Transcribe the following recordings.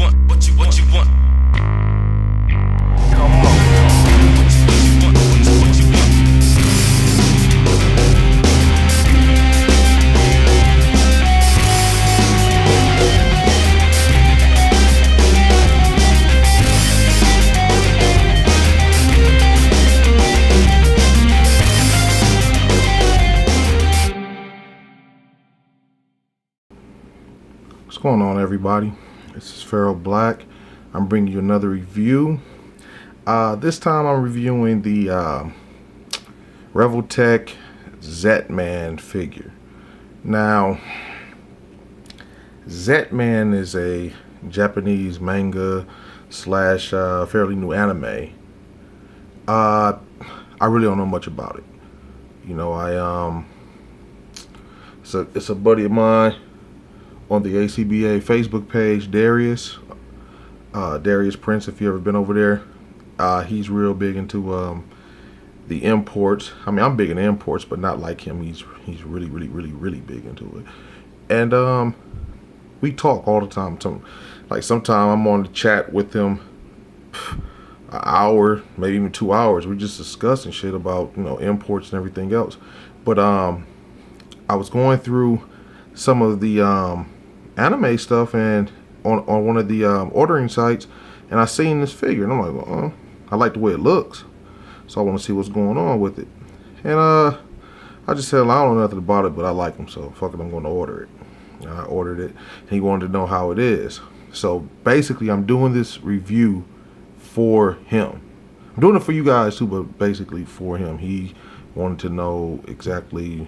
want? What you want? Come on. What you want? What you want? What's going on, everybody? This is Pharaoh Black. I'm bringing you another review. This time I'm reviewing the Revoltech Zetman figure. Now, Zetman is a Japanese manga slash fairly new anime. I really don't know much about it. You know, it's a buddy of mine on the ACBA Facebook page, Darius Prince. If you ever been over there, he's real big into the imports. I mean, I'm big in imports, but not like him. He's really big into it. And we talk all the time. Like sometime I'm on the chat with him an hour, maybe even 2 hours. We're just discussing shit about, you know, imports and everything else. But I was going through some of the anime stuff and on one of the ordering sites, and I seen this figure and I'm like, well, I like the way it looks, so I want to see what's going on with it. And I just said, I don't know nothing about it, but I like him, so fuck it, I'm going to order it. And I ordered it, and he wanted to know how it is. So basically I'm doing this review for him. I'm doing it for you guys too, but basically for him. He wanted to know exactly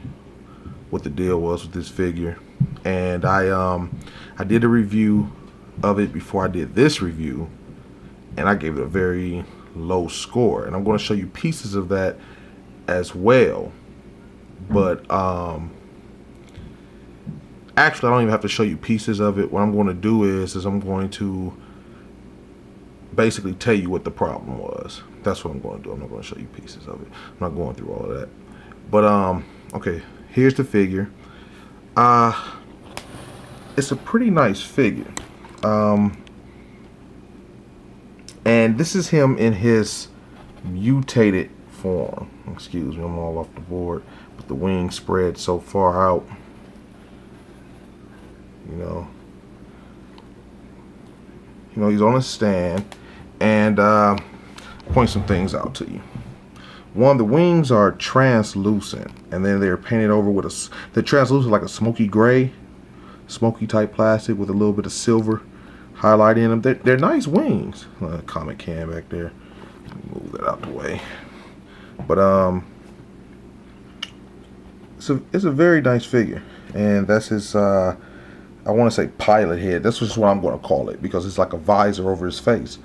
what the deal was with this figure, and I did a review of it before I did this review, and I gave it a very low score, and I'm going to show you pieces of that as well. But actually I don't even have to show you pieces of it. What I'm going to do is I'm going to basically tell you what the problem was. That's what I'm going to do. I'm not going to show you pieces of it. I'm not going through all of that. But okay, here's the figure. It's a pretty nice figure. And this is him in his mutated form. Excuse me, I'm all off the board. But the wings spread so far out. You know, he's on a stand, and point some things out to you. One, the wings are translucent, and then they're painted over with they're translucent like a smoky gray, smoky type plastic with a little bit of silver highlight in them. They're nice wings. Comic can back there. Move that out the way. But it's a very nice figure, and that's his. I want to say pilot head. That's just what I'm going to call it, because it's like a visor over his face.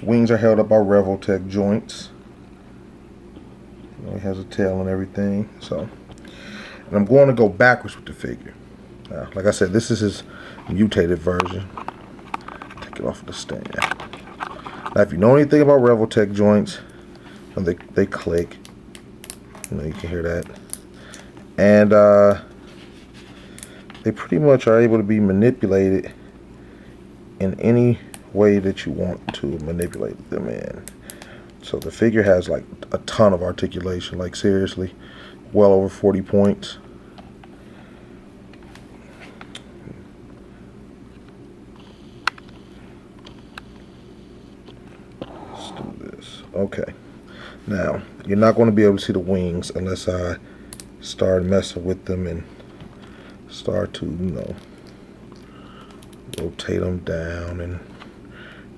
Wings are held up by Revoltech joints. He has a tail and everything. So, and I'm going to go backwards with the figure. Like I said, this is his mutated version. Take it off of the stand. Now, if you know anything about Revoltech joints, they click. You can hear that. And they pretty much are able to be manipulated in any way that you want to manipulate them in. So the figure has like a ton of articulation, like seriously, well over 40 points. Let's do this. Okay. Now, you're not going to be able to see the wings unless I start messing with them and start to, rotate them down and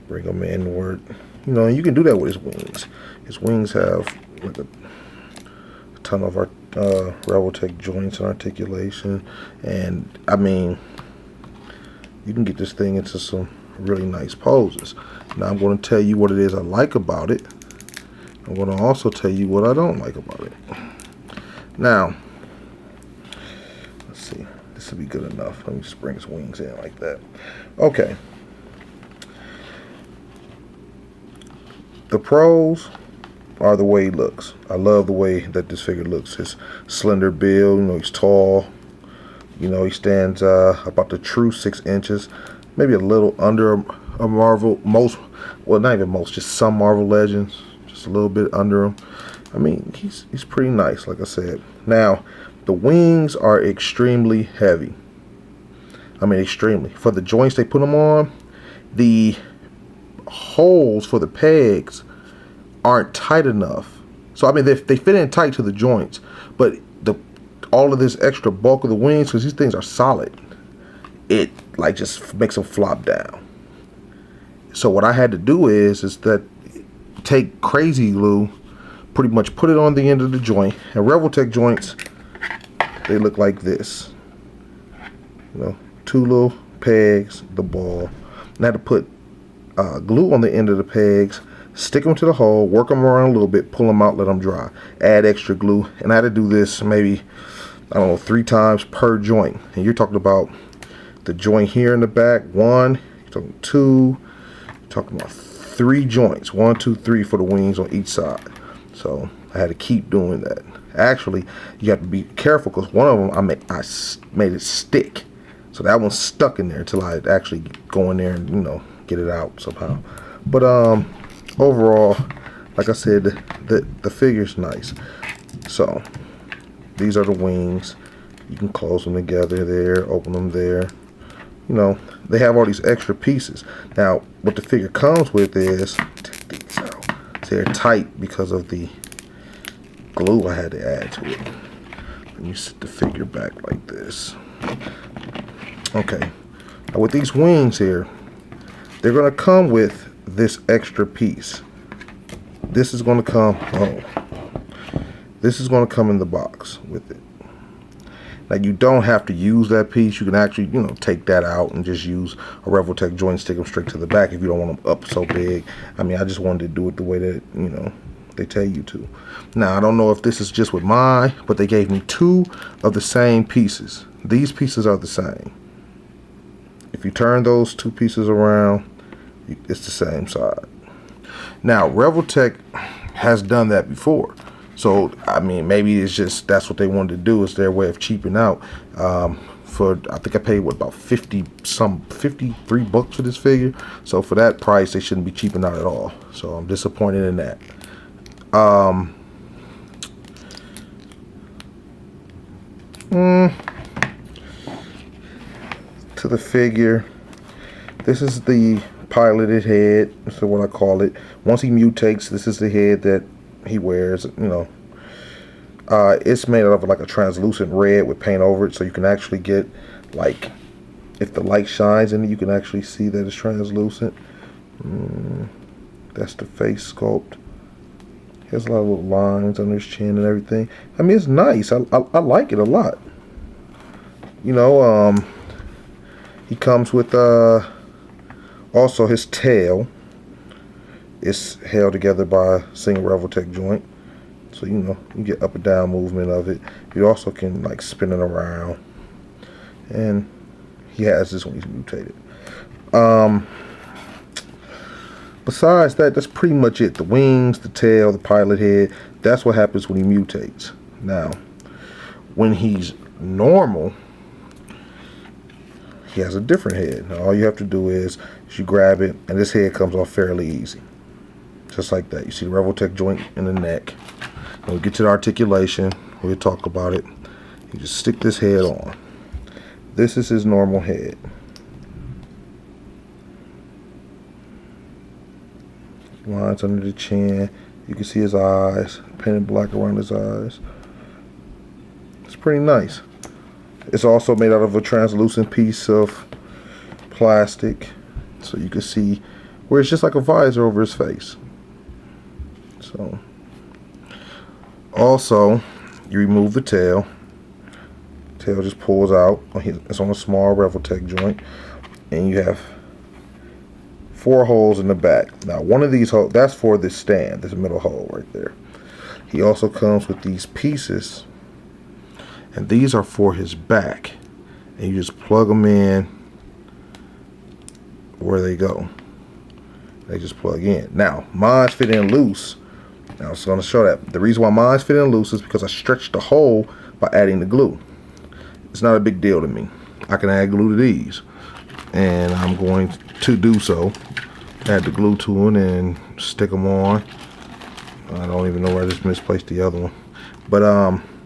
bring them inward. And you can do that with his wings. His wings have like a ton of Revoltech joints and articulation, and I mean, you can get this thing into some really nice poses. Now I'm going to tell you what it is I like about it. I'm going to also tell you what I don't like about it. Now, let's see. This will be good enough. Let me just bring his wings in like that. Okay. The pros are the way he looks. I love the way that this figure looks. His slender build, he's tall, You know, he stands about the true 6 inches, maybe a little under a Marvel, well, not even most, just some Marvel Legends, just a little bit under him. I mean, he's pretty nice, like I said. Now, the wings are extremely heavy. I mean, extremely. For the joints they put them on, the holes for the pegs aren't tight enough. So, I mean, they fit in tight to the joints, but all of this extra bulk of the wings, because these things are solid, it like just makes them flop down. So what I had to do is that take crazy glue, pretty much put it on the end of the joint. And Revoltech joints, they look like this. You know, 2 little pegs, the ball. And I had to put glue on the end of the pegs, stick them to the hole, work them around a little bit, pull them out, let them dry. Add extra glue, and I had to do this maybe, I don't know, 3 times per joint. And you're talking about the joint here in the back, 1, you're talking 2, you're talking about 3 joints, 1, 2, 3 for the wings on each side. So I had to keep doing that. Actually, you have to be careful because one of them I made it stick, so that one's stuck in there until I actually go in there and, you know, get it out somehow. But overall, like I said, the figure's nice. So these are the wings. You can close them together there, open them there. You know, they have all these extra pieces. Now, what the figure comes with is, take these out. So they're tight because of the glue I had to add to it. And you set the figure back like this. Okay. Now with these wings here, they're gonna come with this extra piece. This is gonna come, this is going to come in the box with it. Now you don't have to use that piece. You can actually, you know, take that out and just use a Revoltech joint, stick them straight to the back if you don't want them up so big. I mean, I just wanted to do it the way that, you know, they tell you to. Now, I don't know if this is just with mine, but they gave me 2 of the same pieces. These pieces are the same. If you turn those 2 pieces around, it's the same side. Now, Revoltech has done that before. So, I mean, maybe it's just that's what they wanted to do. It's their way of cheaping out. For I think I paid what, about 53 bucks for this figure. So for that price, they shouldn't be cheaping out at all. So I'm disappointed in that. To the figure, this is the piloted head. So what I call it. Once he mutates, this is the head that he wears. You know, it's made out of like a translucent red with paint over it, so you can actually get, like, if the light shines in it, you can actually see that it's translucent. That's the face sculpt. He has a lot of little lines under his chin and everything. I mean, it's nice. I like it a lot. You know, he comes with also his tail is held together by a single Revoltech joint. So, you know, you get up and down movement of it. You also can, like, spin it around. And he has this when he's mutated. Besides that, that's pretty much it. The wings, the tail, the pilot head. That's what happens when he mutates. Now, when he's normal, he has a different head. Now, all you have to do is you grab it, and this head comes off fairly easy. Just like that. You see the Revoltech joint in the neck. When we get to the articulation, we'll talk about it. You just stick this head on. This is his normal head. Lines under the chin. You can see his eyes, painted black around his eyes. It's pretty nice. It's also made out of a translucent piece of plastic, so you can see where it's just like a visor over his face. So, also, you remove the tail. Tail just pulls out. It's on a small Revoltech joint, and you have 4 holes in the back. Now, one of these holes, that's for the stand, this middle hole right there. He also comes with these pieces, and these are for his back. And you just plug them in where they go. They just plug in. Now, mine fit in loose. Now, I was going to show that. The reason why mine fit in loose is because I stretched the hole by adding the glue. it's not a big deal to me. I can add glue to these, and I'm going to do so. Add the glue to them and stick them on. I don't even know where I just misplaced the other one. But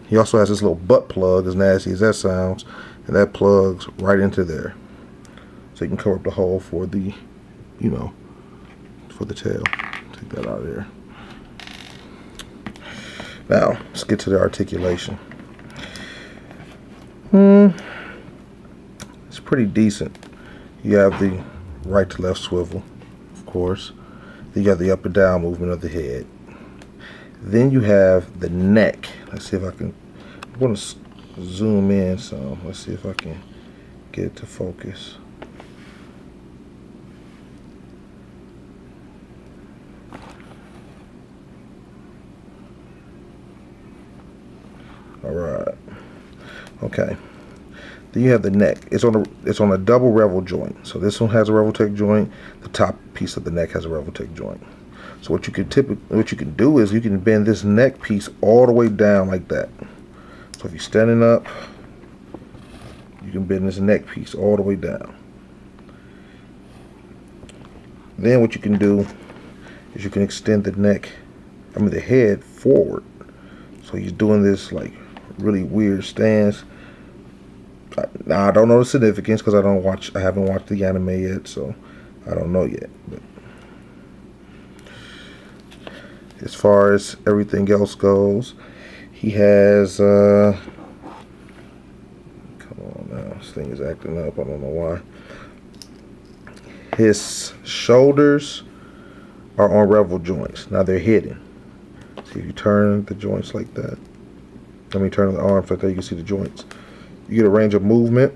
he also has this little butt plug, as nasty as that sounds, and that plugs right into there. So you can cover up the hole for the, you know, for the tail. Take that out of there. Now, let's get to the articulation. It's pretty decent. You have the right to left swivel, of course. Then you have the up and down movement of the head. Then you have the neck. Let's see if I can, I want to zoom in some. Let's see if I can get it to focus. All right. Okay. Then you have the neck. It's on a double revel joint. So this one has a Revoltech joint. The top piece of the neck has a Revoltech joint. So what you can do is you can bend this neck piece all the way down like that. So if you're standing up, you can bend this neck piece all the way down. Then what you can do is you can extend the head forward. So he's doing this like really weird stance. Now I don't know the significance because I haven't watched the anime yet, so I don't know yet. But as far as everything else goes, he has come on now, this thing is acting up, I don't know why. His shoulders are on revel joints. Now they're hidden. See, if you turn the joints like that, turn the arms like that, you can see the joints. You get a range of movement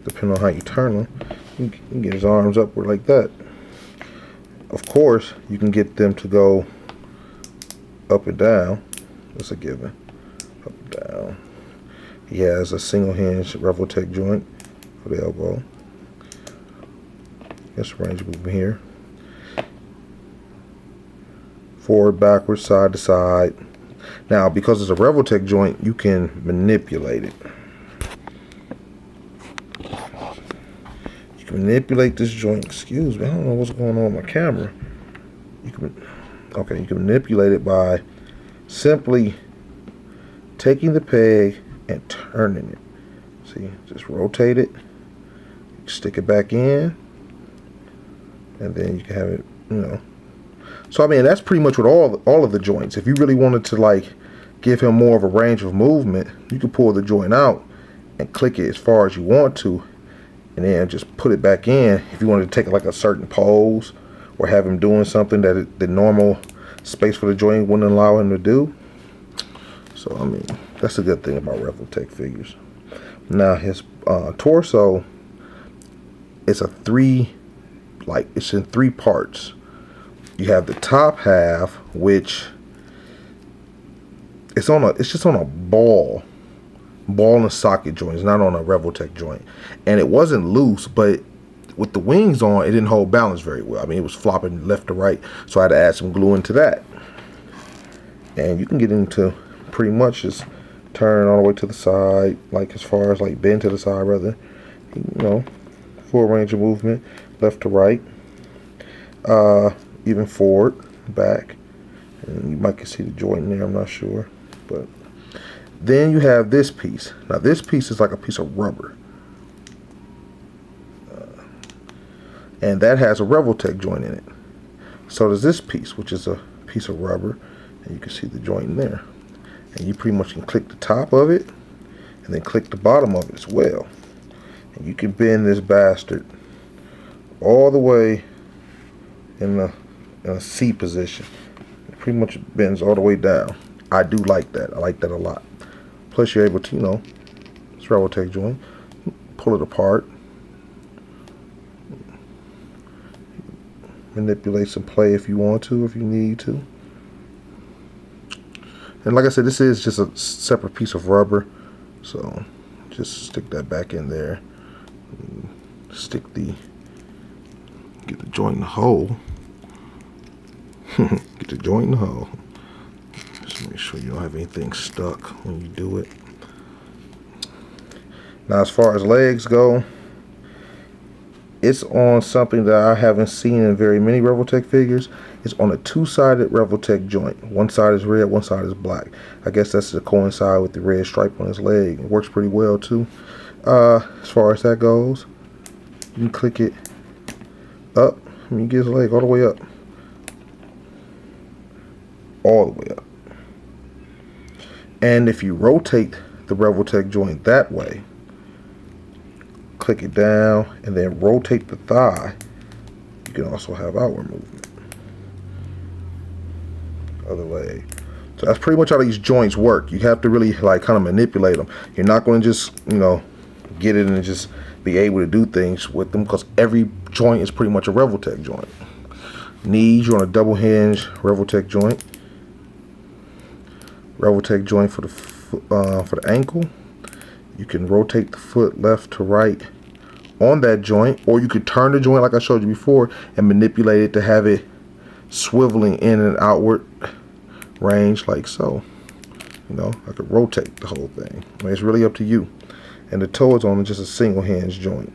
depending on how you turn them. You can get his arms upward like that. Of course, you can get them to go up and down. That's a given. Up and down. He has a single hinge Revoltech joint for the elbow. That's a range of movement here. Forward, backwards, side to side. Now, because it's a Revoltech joint, you can manipulate it. You can manipulate this joint. Excuse me, I don't know what's going on with my camera. You can manipulate it by simply taking the peg and turning it. See, just rotate it, stick it back in, and then you can have it, you know. So I mean, that's pretty much with all of the joints. If you really wanted to like give him more of a range of movement, you could pull the joint out and click it as far as you want to, and then just put it back in. If you wanted to take like a certain pose or have him doing something that the normal space for the joint wouldn't allow him to do. So I mean, that's a good thing about Revoltech figures. Now his torso is it's in three parts. You have the top half, which it's just on a ball and socket joint. It's not on a Revoltech joint, and it wasn't loose, but with the wings on, it didn't hold balance very well. I mean, it was flopping left to right, so I had to add some glue into that. And you can get into pretty much just turn all the way to the side, like as far as like bend to the side rather, you know, full range of movement, left to right. Even forward, back, and you might can see the joint in there, I'm not sure. But then you have this piece. Now this piece is like a piece of rubber, and that has a Revoltech joint in it. So does this piece, which is a piece of rubber, and you can see the joint in there. And you pretty much can click the top of it and then click the bottom of it as well, and you can bend this bastard all the way in a C position. It pretty much bends all the way down. I do like that. I like that a lot. Plus you're able to, you know, it's Revoltech joint, pull it apart, manipulate some play if you want to, if you need to. And like I said, this is just a separate piece of rubber, so just stick that back in there. Get the joint in the hole. Get the joint in the hole. Just make sure you don't have anything stuck when you do it. Now, as far as legs go, it's on something that I haven't seen in very many Revoltech figures. It's on a two-sided Revoltech joint. One side is red, one side is black. I guess that's to coincide with the red stripe on his leg. It works pretty well too. As far as that goes, you can click it up. I mean, you get his leg all the way up. All the way up. And if you rotate the Revoltech joint that way, click it down and then rotate the thigh, you can also have outward movement. Other leg. So that's pretty much how these joints work. You have to really like kind of manipulate them. You're not going to just, you know, get it and just be able to do things with them, because every joint is pretty much a Revoltech joint. Knees, you're on a double hinge Revoltech joint. Revoltech joint for the ankle. You can rotate the foot left to right on that joint, or you could turn the joint like I showed you before and manipulate it to have it swiveling in and outward range like so. You know, I could rotate the whole thing. I mean, it's really up to you. And the toe is on just a single hinge joint.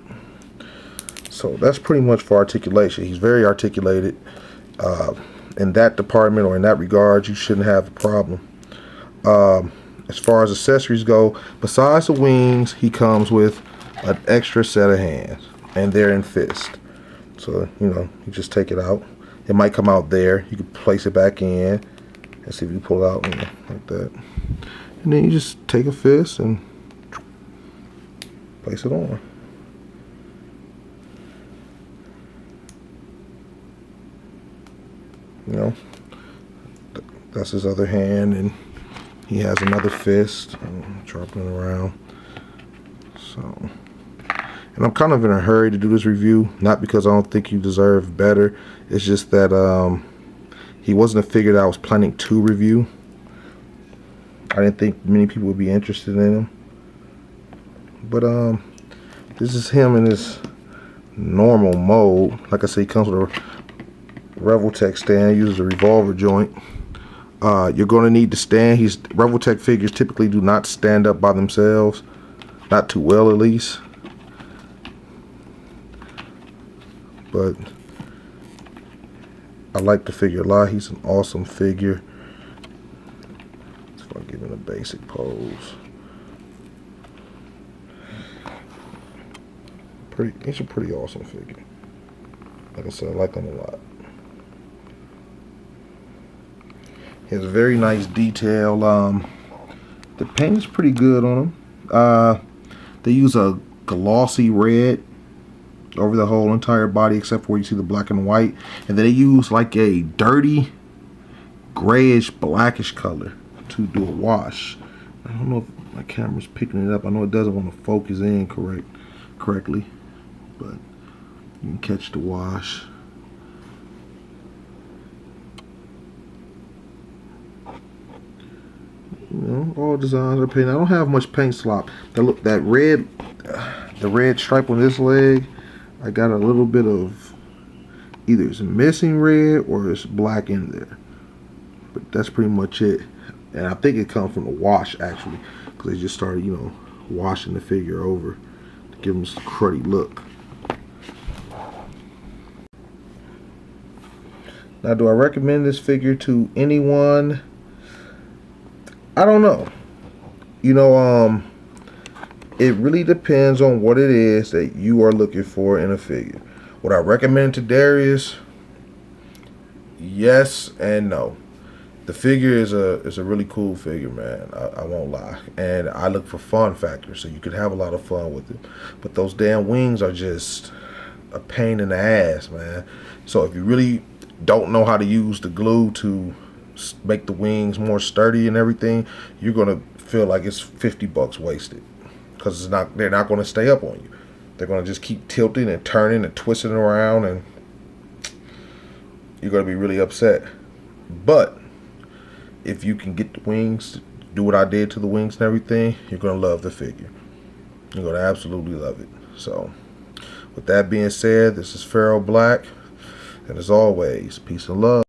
So that's pretty much for articulation. He's very articulated. In that department or in that regard, you shouldn't have a problem. As far as accessories go, besides the wings, he comes with an extra set of hands, and they're in fist. So, you know, you just take it out. It might come out there. You can place it back in and see if you pull it out, you know, like that. And then you just take a fist and place it on. You know, that's his other hand, and he has another fist. I'm dropping it around. So, and I'm kind of in a hurry to do this review, not because I don't think you deserve better. It's just that he wasn't a figure that I was planning to review. I didn't think many people would be interested in him. But this is him in his normal mode. Like I said, he comes with a Revoltech stand, uses a revolver joint. You're going to need to stand. Revoltech figures typically do not stand up by themselves. Not too well, at least. But I like the figure a lot. He's an awesome figure. Let's give him a basic pose. He's a pretty awesome figure. Like I said, I like him a lot. He has a very nice detail. The paint is pretty good on him. They use a glossy red over the whole entire body, except for where you see the black and white. And then they use like a dirty grayish blackish color to do a wash. I don't know if my camera's picking it up. I know it doesn't want to focus in correctly, but you can catch the wash. You know, all designs are painted. I don't have much paint slop. The red stripe on this leg, I got a little bit of either it's missing red or it's black in there. But that's pretty much it. And I think it comes from the wash actually, because they just started, you know, washing the figure over to give him this cruddy look. Now, do I recommend this figure to anyone? I don't know. You know, it really depends on what it is that you are looking for in a figure. Would I recommend to Darius? Yes and no. The figure is a really cool figure, man. I won't lie. And I look for fun factors, so you could have a lot of fun with it. But those damn wings are just a pain in the ass, man. So if you really don't know how to use the glue to make the wings more sturdy and everything, you're gonna feel like it's $50 wasted, because they're not gonna stay up on you. They're gonna just keep tilting and turning and twisting around, and you're gonna be really upset. But if you can get the wings, do what I did to the wings and everything, you're gonna love the figure. You're gonna absolutely love it. So with that being said, this is Pharaoh Black, and as always, peace and love.